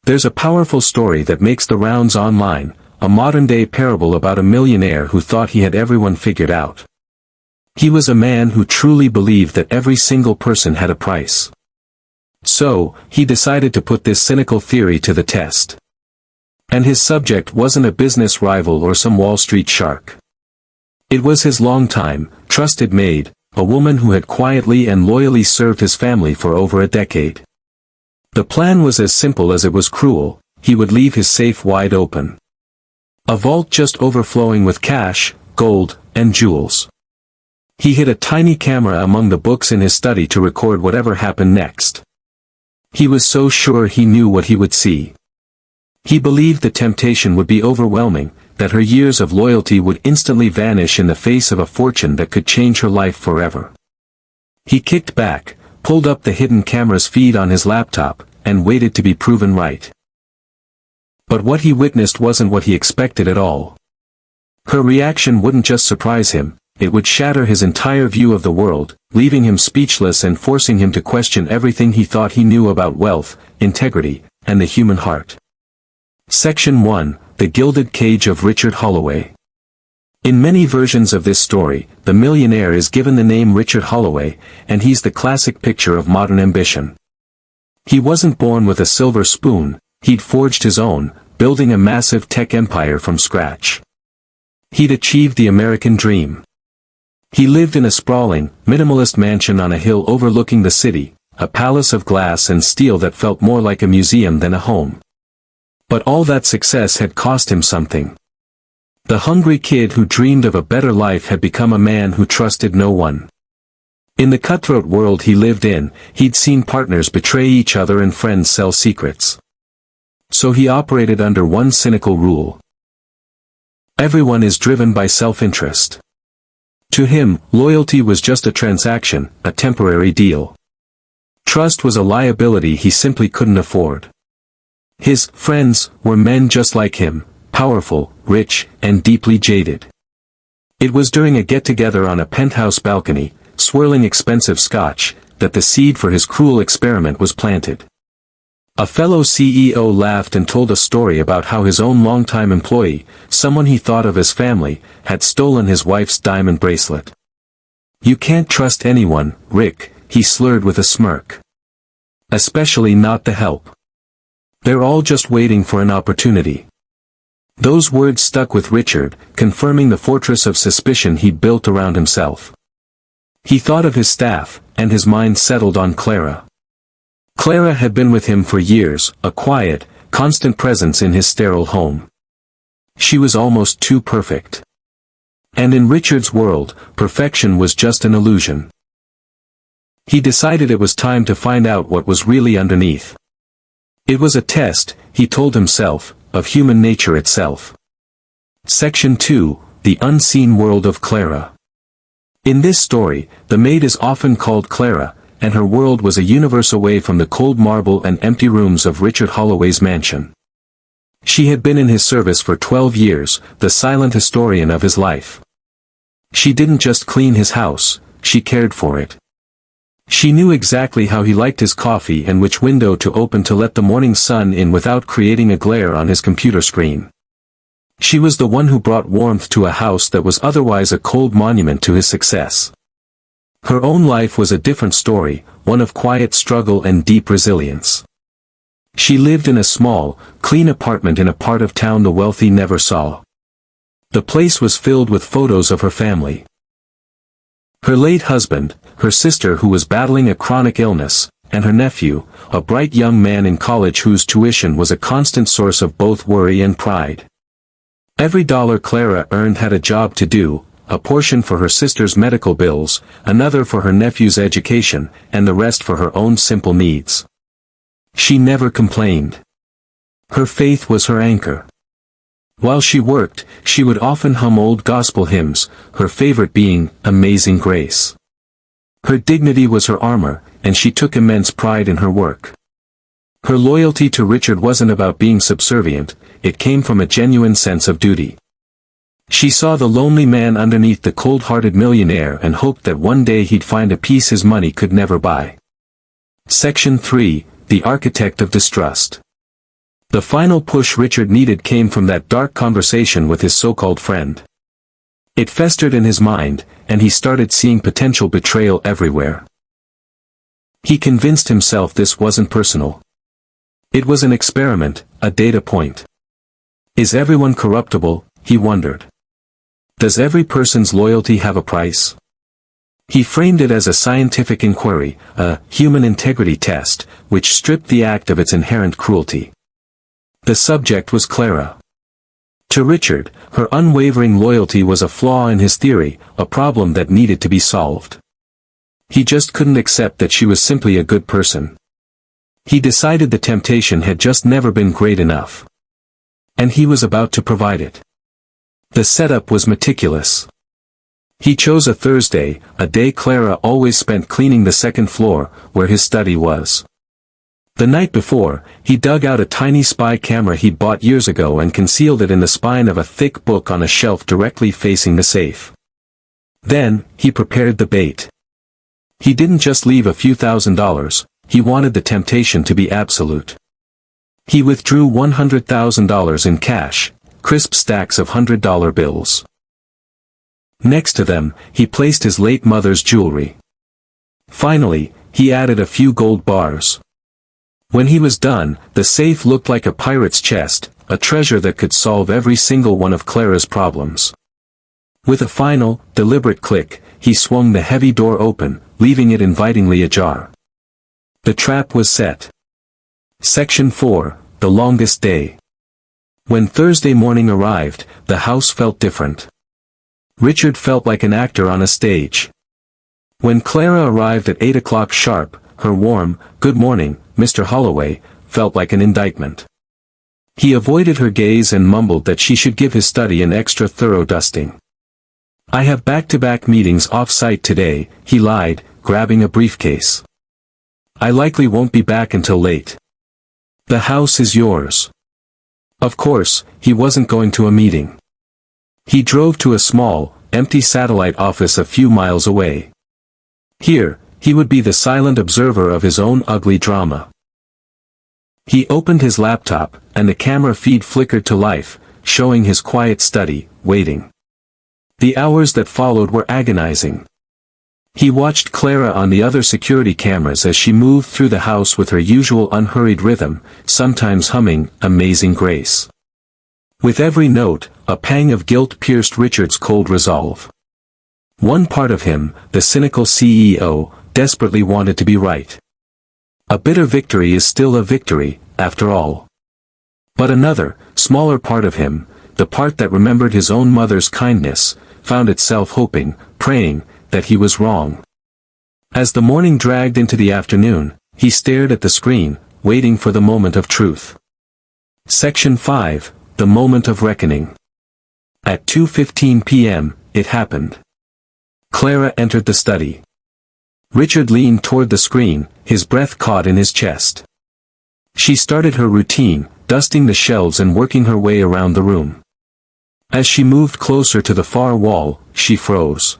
There's a powerful story that makes the rounds online, a modern-day parable about a millionaire who thought he had everyone figured out. He was a man who truly believed that every single person had a price. So, he decided to put this cynical theory to the test. And his subject wasn't a business rival or some Wall Street shark. It was his longtime, trusted maid, a woman who had quietly and loyally served his family for over a decade. The plan was as simple as it was cruel. He would leave his safe wide open. A vault just overflowing with cash, gold, and jewels. He hid a tiny camera among the books in his study to record whatever happened next. He was so sure he knew what he would see. He believed the temptation would be overwhelming, that her years of loyalty would instantly vanish in the face of a fortune that could change her life forever. He kicked back, pulled up the hidden camera's feed on his laptop, and waited to be proven right. But what he witnessed wasn't what he expected at all. Her reaction wouldn't just surprise him, it would shatter his entire view of the world, leaving him speechless and forcing him to question everything he thought he knew about wealth, integrity, and the human heart. Section 1, The Gilded Cage of Richard Holloway. In many versions of this story, the millionaire is given the name Richard Holloway, and he's the classic picture of modern ambition. He wasn't born with a silver spoon, he'd forged his own, building a massive tech empire from scratch. He'd achieved the American dream. He lived in a sprawling, minimalist mansion on a hill overlooking the city, a palace of glass and steel that felt more like a museum than a home. But all that success had cost him something. The hungry kid who dreamed of a better life had become a man who trusted no one. In the cutthroat world he lived in, he'd seen partners betray each other and friends sell secrets. So he operated under one cynical rule. Everyone is driven by self-interest. To him, loyalty was just a transaction, a temporary deal. Trust was a liability he simply couldn't afford. His friends were men just like him, powerful, rich, and deeply jaded. It was during a get-together on a penthouse balcony, swirling expensive scotch, that the seed for his cruel experiment was planted. A fellow CEO laughed and told a story about how his own longtime employee, someone he thought of as family, had stolen his wife's diamond bracelet. "You can't trust anyone, Rick," he slurred with a smirk. "Especially not the help. They're all just waiting for an opportunity." Those words stuck with Richard, confirming the fortress of suspicion he'd built around himself. He thought of his staff, and his mind settled on Clara. Clara had been with him for years, a quiet, constant presence in his sterile home. She was almost too perfect. And in Richard's world, perfection was just an illusion. He decided it was time to find out what was really underneath. It was a test, he told himself, of human nature itself. Section 2, The Unseen World of Clara. In this story, the maid is often called Clara, and her world was a universe away from the cold marble and empty rooms of Richard Holloway's mansion. She had been in his service for 12 years, the silent historian of his life. She didn't just clean his house, she cared for it. She knew exactly how he liked his coffee and which window to open to let the morning sun in without creating a glare on his computer screen. She was the one who brought warmth to a house that was otherwise a cold monument to his success. Her own life was a different story, one of quiet struggle and deep resilience. She lived in a small, clean apartment in a part of town the wealthy never saw. The place was filled with photos of her family. Her late husband, her sister who was battling a chronic illness, and her nephew, a bright young man in college whose tuition was a constant source of both worry and pride. Every dollar Clara earned had a job to do, a portion for her sister's medical bills, another for her nephew's education, and the rest for her own simple needs. She never complained. Her faith was her anchor. While she worked, she would often hum old gospel hymns, her favorite being, Amazing Grace. Her dignity was her armor, and she took immense pride in her work. Her loyalty to Richard wasn't about being subservient, it came from a genuine sense of duty. She saw the lonely man underneath the cold-hearted millionaire and hoped that one day he'd find a peace his money could never buy. Section 3, The Architect of Distrust. The final push Richard needed came from that dark conversation with his so-called friend. It festered in his mind, and he started seeing potential betrayal everywhere. He convinced himself this wasn't personal. It was an experiment, a data point. Is everyone corruptible, he wondered. Does every person's loyalty have a price? He framed it as a scientific inquiry, a human integrity test, which stripped the act of its inherent cruelty. The subject was Clara. To Richard, her unwavering loyalty was a flaw in his theory, a problem that needed to be solved. He just couldn't accept that she was simply a good person. He decided the temptation had just never been great enough. And he was about to provide it. The setup was meticulous. He chose a Thursday, a day Clara always spent cleaning the second floor, where his study was. The night before, he dug out a tiny spy camera he'd bought years ago and concealed it in the spine of a thick book on a shelf directly facing the safe. Then, he prepared the bait. He didn't just leave a few $1,000s, he wanted the temptation to be absolute. He withdrew $100,000 in cash, crisp stacks of $100 bills. Next to them, he placed his late mother's jewelry. Finally, he added a few gold bars. When he was done, the safe looked like a pirate's chest, a treasure that could solve every single one of Clara's problems. With a final, deliberate click, he swung the heavy door open, leaving it invitingly ajar. The trap was set. Section 4, The Longest Day. When Thursday morning arrived, the house felt different. Richard felt like an actor on a stage. When Clara arrived at 8 o'clock sharp, her warm, "Good morning, Mr. Holloway," felt like an indictment. He avoided her gaze and mumbled that she should give his study an extra thorough dusting. "I have back-to-back meetings off-site today," he lied, grabbing a briefcase. "I likely won't be back until late. The house is yours." Of course, he wasn't going to a meeting. He drove to a small, empty satellite office a few miles away. Here, he would be the silent observer of his own ugly drama. He opened his laptop, and the camera feed flickered to life, showing his quiet study, waiting. The hours that followed were agonizing. He watched Clara on the other security cameras as she moved through the house with her usual unhurried rhythm, sometimes humming Amazing Grace. With every note, a pang of guilt pierced Richard's cold resolve. One part of him, the cynical CEO, desperately wanted to be right. A bitter victory is still a victory, after all. But another, smaller part of him, the part that remembered his own mother's kindness, found itself hoping, praying, that he was wrong. As the morning dragged into the afternoon, he stared at the screen, waiting for the moment of truth. Section 5, The Moment of Reckoning. At 2:15 p.m., it happened. Clara entered the study. Richard leaned toward the screen, his breath caught in his chest. She started her routine, dusting the shelves and working her way around the room. As she moved closer to the far wall, she froze.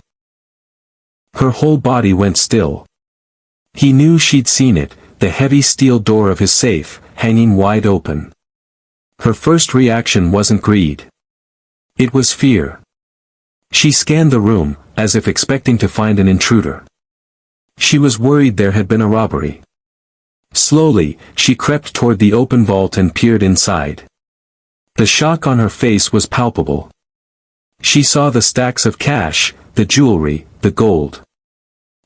Her whole body went still. He knew she'd seen it, the heavy steel door of his safe, hanging wide open. Her first reaction wasn't greed. It was fear. She scanned the room, as if expecting to find an intruder. She was worried there had been a robbery. Slowly, she crept toward the open vault and peered inside. The shock on her face was palpable. She saw the stacks of cash, the jewelry, the gold.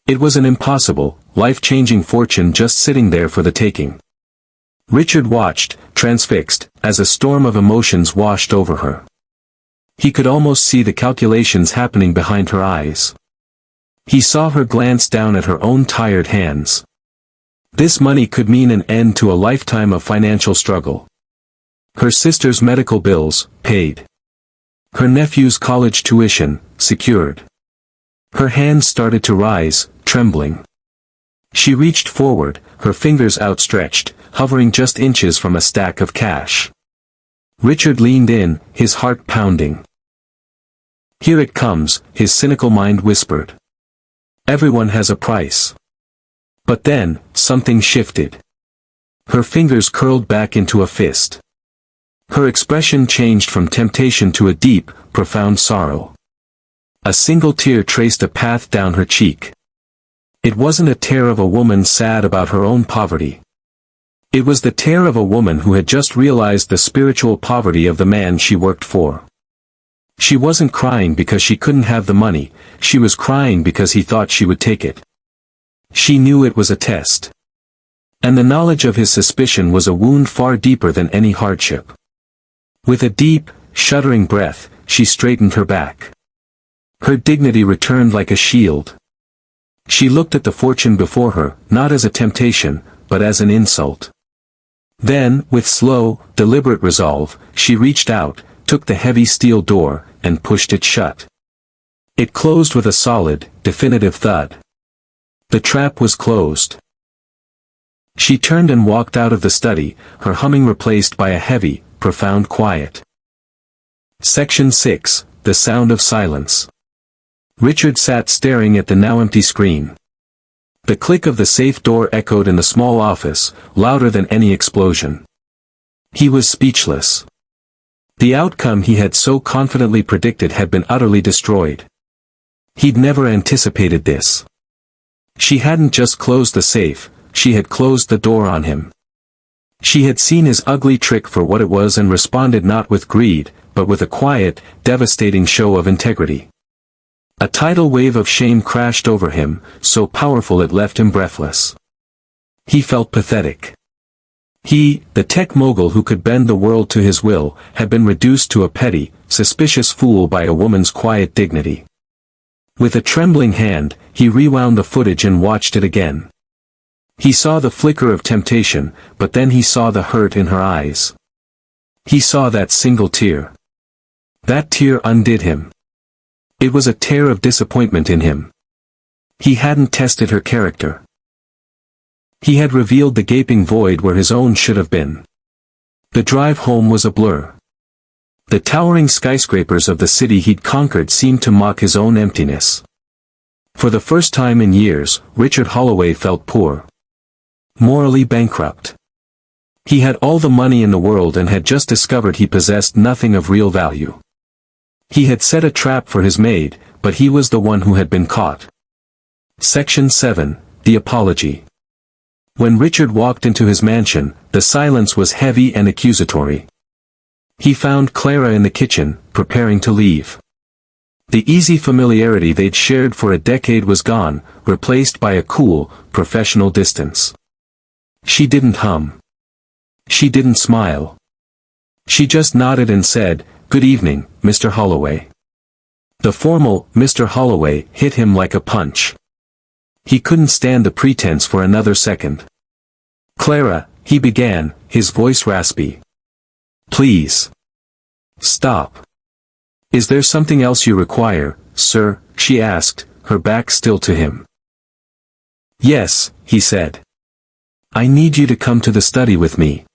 It was an impossible, life-changing fortune just sitting there for the taking. Richard watched, transfixed, as a storm of emotions washed over her. He could almost see the calculations happening behind her eyes. He saw her glance down at her own tired hands. This money could mean an end to a lifetime of financial struggle. Her sister's medical bills, paid. Her nephew's college tuition, secured. Her hands started to rise, trembling. She reached forward, her fingers outstretched, hovering just inches from a stack of cash. Richard leaned in, his heart pounding. "Here it comes," his cynical mind whispered. "Everyone has a price." But then, something shifted. Her fingers curled back into a fist. Her expression changed from temptation to a deep, profound sorrow. A single tear traced a path down her cheek. It wasn't a tear of a woman sad about her own poverty. It was the tear of a woman who had just realized the spiritual poverty of the man she worked for. She wasn't crying because she couldn't have the money, she was crying because he thought she would take it. She knew it was a test. And the knowledge of his suspicion was a wound far deeper than any hardship. With a deep, shuddering breath, she straightened her back. Her dignity returned like a shield. She looked at the fortune before her, not as a temptation, but as an insult. Then, with slow, deliberate resolve, she reached out, took the heavy steel door, and pushed it shut. It closed with a solid, definitive thud. The trap was closed. She turned and walked out of the study, her humming replaced by a heavy, profound quiet. Section 6, The Sound of Silence. Richard sat staring at the now empty screen. The click of the safe door echoed in the small office, louder than any explosion. He was speechless. The outcome he had so confidently predicted had been utterly destroyed. He'd never anticipated this. She hadn't just closed the safe, she had closed the door on him. She had seen his ugly trick for what it was and responded not with greed, but with a quiet, devastating show of integrity. A tidal wave of shame crashed over him, so powerful it left him breathless. He felt pathetic. He, the tech mogul who could bend the world to his will, had been reduced to a petty, suspicious fool by a woman's quiet dignity. With a trembling hand, he rewound the footage and watched it again. He saw the flicker of temptation, but then he saw the hurt in her eyes. He saw that single tear. That tear undid him. It was a tear of disappointment in him. He hadn't tested her character. He had revealed the gaping void where his own should have been. The drive home was a blur. The towering skyscrapers of the city he'd conquered seemed to mock his own emptiness. For the first time in years, Richard Holloway felt poor. Morally bankrupt. He had all the money in the world and had just discovered he possessed nothing of real value. He had set a trap for his maid, but he was the one who had been caught. Section 7, The Apology. When Richard walked into his mansion, the silence was heavy and accusatory. He found Clara in the kitchen, preparing to leave. The easy familiarity they'd shared for a decade was gone, replaced by a cool, professional distance. She didn't hum. She didn't smile. She just nodded and said, "Good evening, Mr. Holloway." The formal, Mr. Holloway, hit him like a punch. He couldn't stand the pretense for another second. "Clara," he began, his voice raspy. "Please. Stop. Is there something else you require, sir?" she asked, her back still to him. "Yes," he said. "I need you to come to the study with me."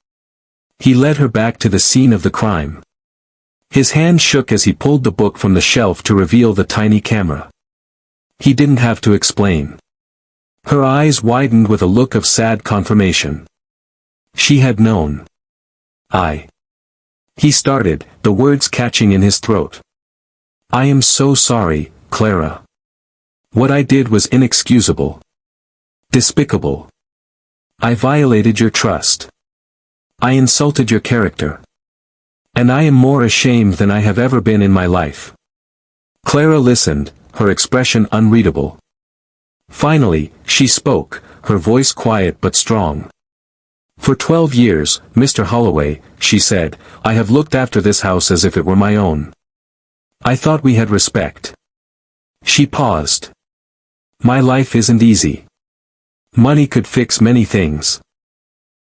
He led her back to the scene of the crime. His hand shook as he pulled the book from the shelf to reveal the tiny camera. He didn't have to explain. Her eyes widened with a look of sad confirmation. She had known. He started, the words catching in his throat. "I am so sorry, Clara. What I did was inexcusable. Despicable. I violated your trust. I insulted your character. And I am more ashamed than I have ever been in my life." Clara listened, her expression unreadable. Finally, she spoke, her voice quiet but strong. "For 12 years, Mr. Holloway," she said, "I have looked after this house as if it were my own. I thought we had respect." She paused. "My life isn't easy. Money could fix many things.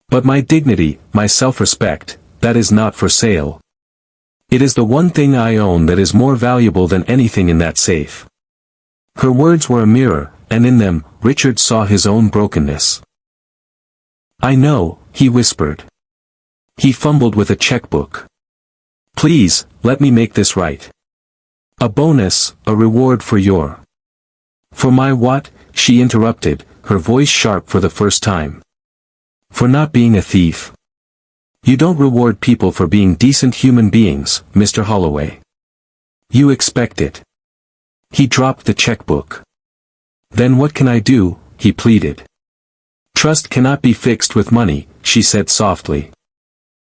But my dignity, my self-respect, that is not for sale. It is the one thing I own that is more valuable than anything in that safe." Her words were a mirror, and in them, Richard saw his own brokenness. "I know," he whispered. He fumbled with a checkbook. "Please, let me make this right. A bonus, a reward for your—" "For my what?" she interrupted, her voice sharp for the first time. "For not being a thief." You don't reward people for being decent human beings, Mr. Holloway. You expect it. He dropped the checkbook. Then what can I do? He pleaded. Trust cannot be fixed with money, she said softly.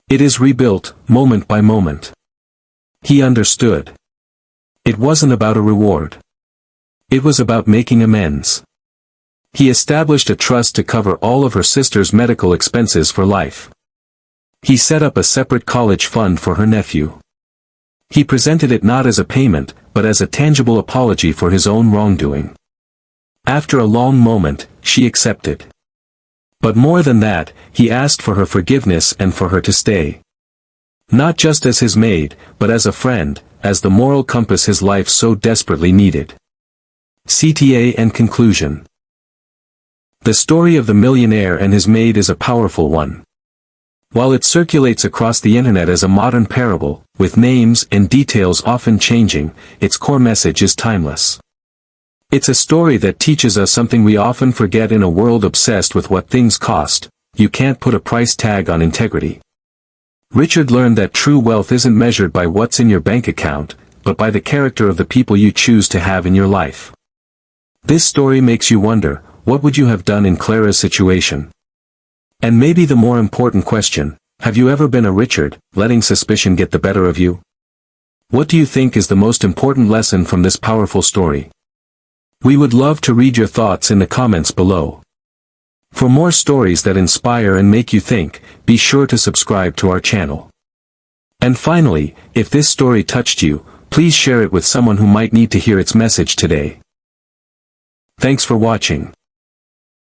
It is rebuilt, moment by moment. He understood. It wasn't about a reward. It was about making amends. He established a trust to cover all of her sister's medical expenses for life. He set up a separate college fund for her nephew. He presented it not as a payment, but as a tangible apology for his own wrongdoing. After a long moment, she accepted. But more than that, he asked for her forgiveness and for her to stay. Not just as his maid, but as a friend, as the moral compass his life so desperately needed. CTA and conclusion. The story of the millionaire and his maid is a powerful one. While it circulates across the internet as a modern parable, with names and details often changing, its core message is timeless. It's a story that teaches us something we often forget in a world obsessed with what things cost: you can't put a price tag on integrity. Richard learned that true wealth isn't measured by what's in your bank account, but by the character of the people you choose to have in your life. This story makes you wonder, what would you have done in Clara's situation? And maybe the more important question, have you ever been a Richard, letting suspicion get the better of you? What do you think is the most important lesson from this powerful story? We would love to read your thoughts in the comments below. For more stories that inspire and make you think, be sure to subscribe to our channel. And finally, if this story touched you, please share it with someone who might need to hear its message today. Thanks for watching.